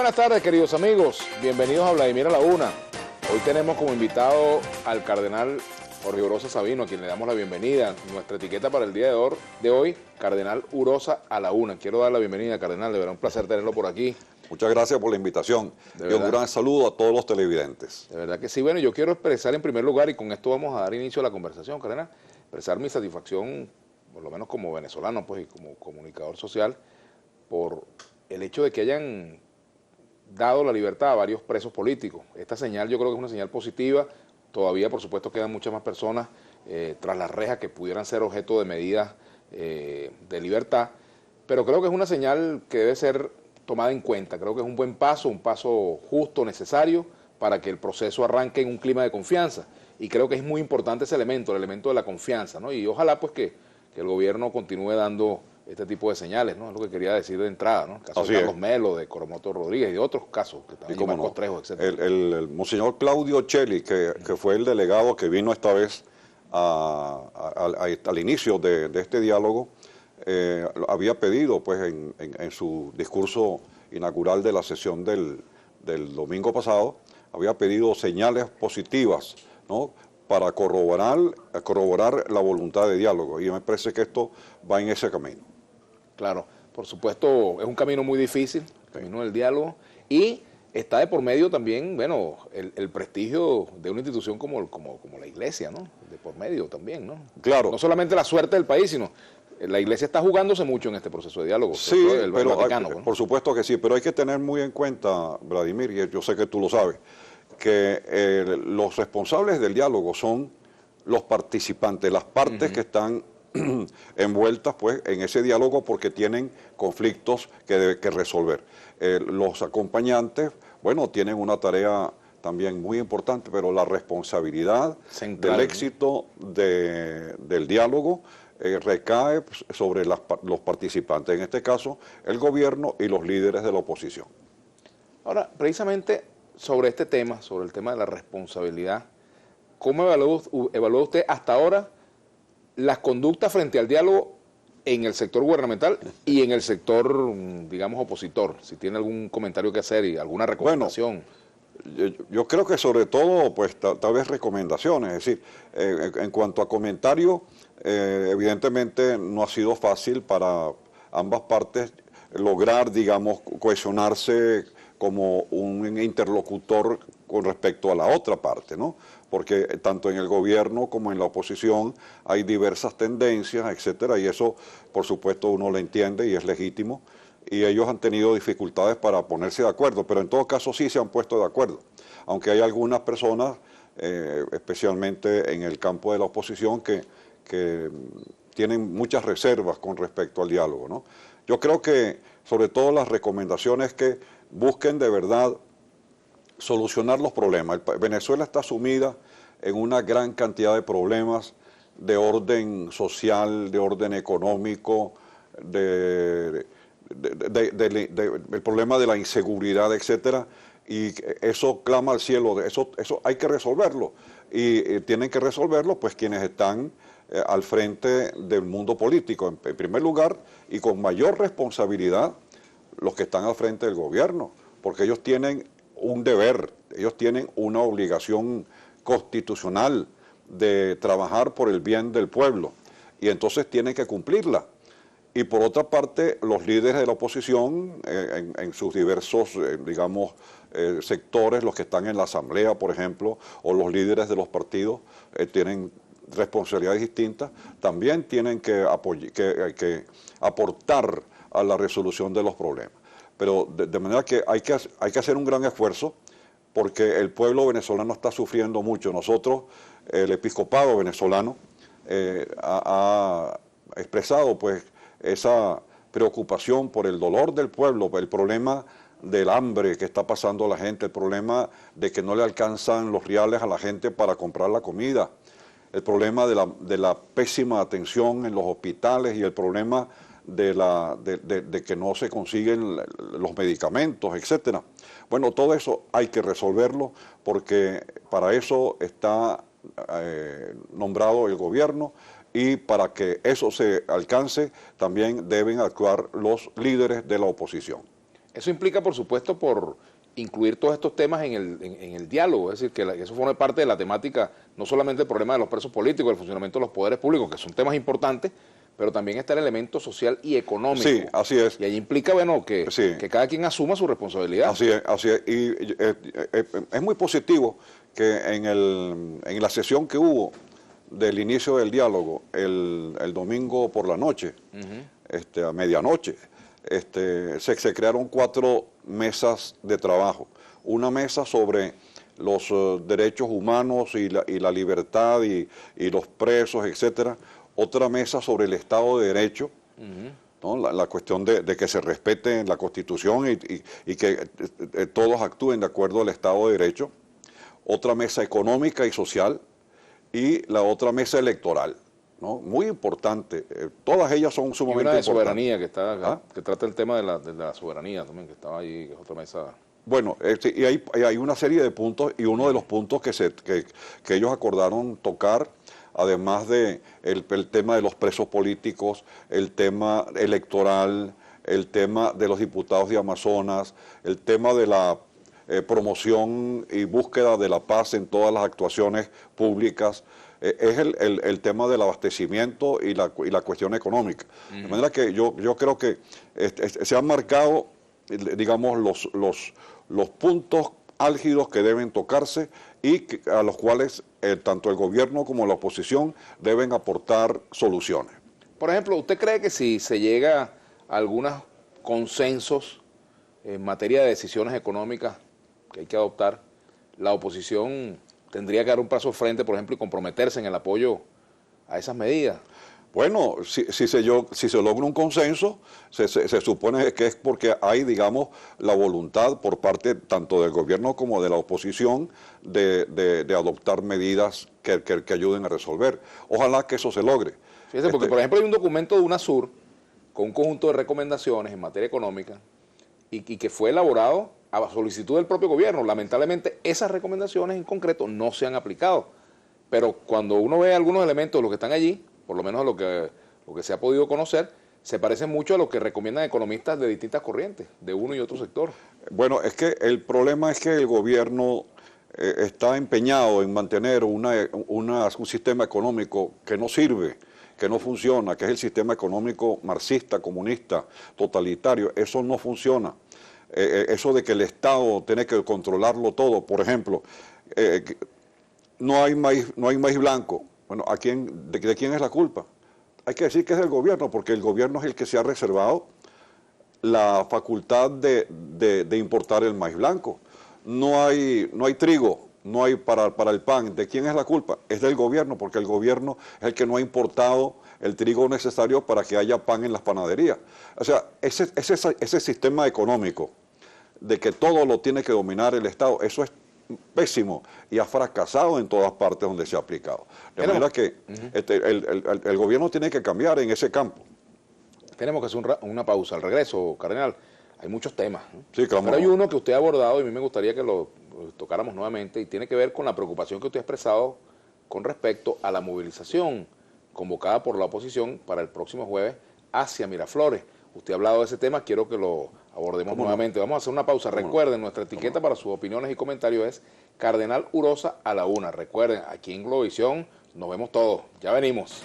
buenas tardes, queridos amigos. Bienvenidos a Vladimir a la Una. Hoy tenemos como invitado al cardenal Jorge Urosa Sabino, a quien le damos la bienvenida. Nuestra etiqueta para el día de hoy, Cardenal Urosa a la Una. Quiero dar la bienvenida, cardenal. De verdad, un placer tenerlo por aquí. Muchas gracias por la invitación y un gran saludo a todos los televidentes. De verdad que sí. Bueno, yo quiero expresar en primer lugar, y con esto vamos a dar inicio a la conversación, cardenal, expresar mi satisfacción, por lo menos como venezolano, pues, y como comunicador social, por el hecho de que hayan dado la libertad a varios presos políticos. Esta señal yo creo que es una señal positiva. Todavía, por supuesto, quedan muchas más personas tras las rejas que pudieran ser objeto de medidas de libertad, pero creo que es una señal que debe ser tomada en cuenta. Creo que es un buen paso, un paso justo, necesario, para que el proceso arranque en un clima de confianza. Y creo que es muy importante ese elemento, el elemento de la confianza, ¿no? Y ojalá pues que el gobierno continúe dando este tipo de señales, ¿no? Es lo que quería decir de entrada, ¿no? El caso de Carlos Melo, de Coromoto Rodríguez y de otros casos que también hay Costrejos, etc. El monseñor Claudio Cheli, que fue el delegado que vino esta vez al inicio de este diálogo, había pedido, pues, en su discurso inaugural de la sesión del domingo pasado, había pedido señales positivas, ¿no?, para corroborar la voluntad de diálogo, y me parece que esto va en ese camino. Claro, por supuesto, es un camino muy difícil, el camino del diálogo, y está de por medio también, bueno, el prestigio de una institución como la Iglesia, ¿no? De por medio también, ¿no? Claro. No solamente la suerte del país, sino la Iglesia está jugándose mucho en este proceso de diálogo. Sí, pero Vaticano, ¿no? Por supuesto que sí, pero hay que tener muy en cuenta, Vladimir, y yo sé que tú lo sabes, que los responsables del diálogo son los participantes, las partes que están envueltas, pues, en ese diálogo, porque tienen conflictos que resolver. Los acompañantes, bueno, tienen una tarea también muy importante, pero la responsabilidad central del éxito del diálogo recae sobre los participantes, en este caso el gobierno y los líderes de la oposición. Ahora, precisamente sobre este tema, sobre el tema de la responsabilidad, ¿cómo evalúa usted hasta ahora las conductas frente al diálogo en el sector gubernamental y en el sector, digamos, opositor? Si tiene algún comentario que hacer y alguna recomendación. Bueno, yo creo que sobre todo, pues, tal vez recomendaciones. Es decir, en cuanto a comentarios, evidentemente no ha sido fácil para ambas partes lograr, digamos, cohesionarse como un interlocutor con respecto a la otra parte, ¿no? Porque tanto en el gobierno como en la oposición hay diversas tendencias, etcétera, y eso, por supuesto, uno lo entiende y es legítimo, y ellos han tenido dificultades para ponerse de acuerdo, pero en todo caso sí se han puesto de acuerdo, aunque hay algunas personas, especialmente en el campo de la oposición, que tienen muchas reservas con respecto al diálogo, ¿no? Yo creo que, sobre todo, las recomendaciones que busquen de verdad solucionar los problemas. Venezuela está sumida en una gran cantidad de problemas de orden social, de orden económico, el problema de la inseguridad, etcétera, y eso clama al cielo, eso hay que resolverlo, y tienen que resolverlo, pues, quienes están al frente del mundo político, en primer lugar, y con mayor responsabilidad los que están al frente del gobierno, porque ellos tienen un deber, ellos tienen una obligación constitucional de trabajar por el bien del pueblo, y entonces tienen que cumplirla. Y por otra parte, los líderes de la oposición, en sus diversos, digamos, sectores, los que están en la asamblea, por ejemplo, o los líderes de los partidos, tienen responsabilidades distintas, también tienen que aportar a la resolución de los problemas. Pero de manera que hay que hacer un gran esfuerzo, porque el pueblo venezolano está sufriendo mucho. Nosotros, el episcopado venezolano, ha expresado, pues, esa preocupación por el dolor del pueblo, por el problema del hambre que está pasando la gente, el problema de que no le alcanzan los reales a la gente para comprar la comida, el problema de la pésima atención en los hospitales y el problema de que no se consiguen los medicamentos, etcétera. Bueno, todo eso hay que resolverlo, porque para eso está nombrado el gobierno, y para que eso se alcance también deben actuar los líderes de la oposición. Eso implica, por supuesto, por incluir todos estos temas en el diálogo, es decir, que eso forme parte de la temática, no solamente el problema de los presos políticos, el funcionamiento de los poderes públicos, que son temas importantes, pero también está el elemento social y económico. Sí, así es. Y ahí implica, bueno, que, sí, que cada quien asuma su responsabilidad. Así es, así es. Y es muy positivo que en la sesión que hubo del inicio del diálogo, el domingo por la noche, a medianoche, se crearon 4 mesas de trabajo. Una mesa sobre los derechos humanos y la libertad y los presos, etcétera. Otra mesa sobre el Estado de Derecho, ¿no? La cuestión de que se respete la Constitución y que todos actúen de acuerdo al Estado de Derecho. Otra mesa económica y social y la otra mesa electoral, ¿no? Muy importante. Todas ellas son sumamente importantes. Y una de soberanía que trata el tema de la soberanía también, que estaba ahí, que es otra mesa. Bueno, y hay una serie de puntos, y uno de los puntos que ellos acordaron tocar, además de el tema de los presos políticos, el tema electoral, el tema de los diputados de Amazonas, el tema de la promoción y búsqueda de la paz en todas las actuaciones públicas, es el tema del abastecimiento y la cuestión económica. De manera que yo creo que se han marcado, digamos, los puntos álgidos que deben tocarse y a los cuales tanto el gobierno como la oposición deben aportar soluciones. Por ejemplo, ¿usted cree que si se llega a algunos consensos en materia de decisiones económicas que hay que adoptar, la oposición tendría que dar un paso al frente, por ejemplo, y comprometerse en el apoyo a esas medidas? Bueno, si se logra un consenso, se supone que es porque hay, digamos, la voluntad por parte tanto del gobierno como de la oposición de adoptar medidas que ayuden a resolver. Ojalá que eso se logre. Fíjese, porque por ejemplo hay un documento de UNASUR con un conjunto de recomendaciones en materia económica y que fue elaborado a solicitud del propio gobierno. Lamentablemente esas recomendaciones en concreto no se han aplicado, pero cuando uno ve algunos elementos de los que están allí, por lo menos lo que se ha podido conocer, se parecen mucho a lo que recomiendan economistas de distintas corrientes, de uno y otro sector. Bueno, es que el problema es que el gobierno está empeñado en mantener un sistema económico que no sirve, que no funciona, que es el sistema económico marxista, comunista, totalitario. Eso no funciona. Eso de que el Estado tiene que controlarlo todo, por ejemplo, no hay maíz blanco. Bueno, ¿de quién es la culpa? Hay que decir que es del gobierno, porque el gobierno es el que se ha reservado la facultad de importar el maíz blanco. No hay trigo, no hay para el pan. ¿De quién es la culpa? Es del gobierno, porque el gobierno es el que no ha importado el trigo necesario para que haya pan en las panaderías. O sea, ese sistema económico de que todo lo tiene que dominar el Estado, eso es pésimo y ha fracasado en todas partes donde se ha aplicado. De manera que el gobierno tiene que cambiar en ese campo. Tenemos que hacer una pausa. Al regreso, Cardenal, hay muchos temas, ¿no? Sí, claro. Pero hay uno que usted ha abordado y a mí me gustaría que lo tocáramos nuevamente y tiene que ver con la preocupación que usted ha expresado con respecto a la movilización convocada por la oposición para el próximo jueves hacia Miraflores. Usted ha hablado de ese tema, quiero que lo abordemos nuevamente. Vamos a hacer una pausa. Recuerden, nuestra etiqueta para sus opiniones y comentarios es Cardenal Urosa a la 1. Recuerden, aquí en Globovisión nos vemos todos. Ya venimos.